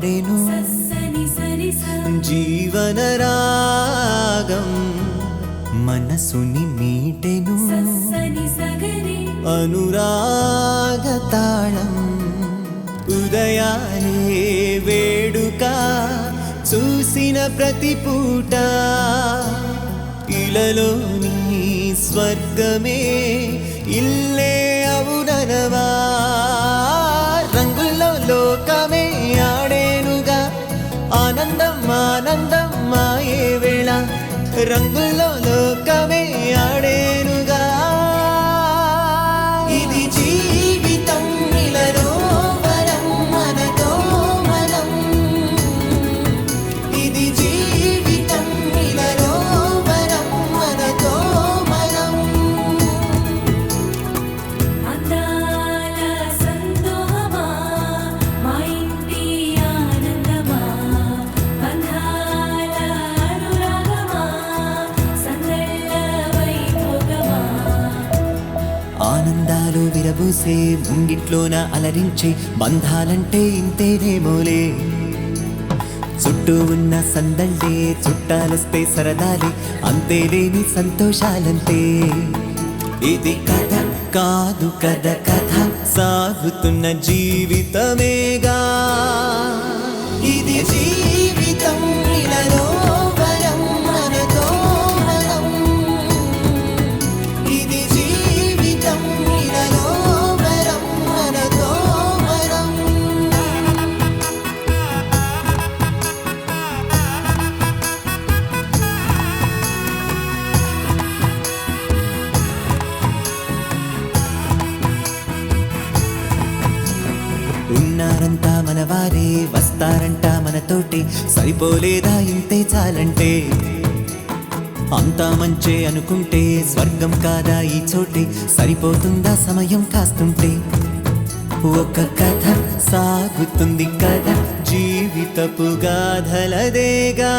పాడెను జీవన రాగం మనసుని మీటెను అనురాగ తాళం ఉదయాలే వేడుక చూసిన ప్రతి పూట ఇలలోని స్వర్గమే ఇల్లే అవుననవా రంగుల్లో లోకమే ఆడేనుగా ఆనందం ఆనందం మాయే వేళ రంగుల్లో లోకమే ఆడేనుగా ఇది జీవితం ఇలలో వరం మనతో మనం ఇది జీవితం ఇలలో వరం మనతో మనం అందాల సంతోషమా మా ఇంటి ఆనందమా బంధాల అనురాగమా సందళ్ళ వైభోగమా ఆనందాలు విరబూసే ముంగిట్లోన అలరించే బంధాలంటే ఇంతేనేమోలే చుట్టూ ఉన్న సందళ్ళే చుట్టాలొస్తే సరదాలే అంతేలేని సంతోషాలంతే ఇది కథ కాదు కథ కథ సాగుతున్న జీవితమేగా ఇది జీవితం ఇలలో వరం మనతో మనం ఇది జీవితం ఇలలో వరం మనతో మనం ఉన్నారంతా మనవారే వస్తారంట మనతోటి సరిపోలేదా ఇంతే చాలంటే అంతా మంచే అనుకుంటే స్వర్గం కాదా ఈ చోటే సరిపోతుందా సమయం కాస్తుంటే ఒక కథ సాగుతుంది కథ జీవితపు గాథలదేగా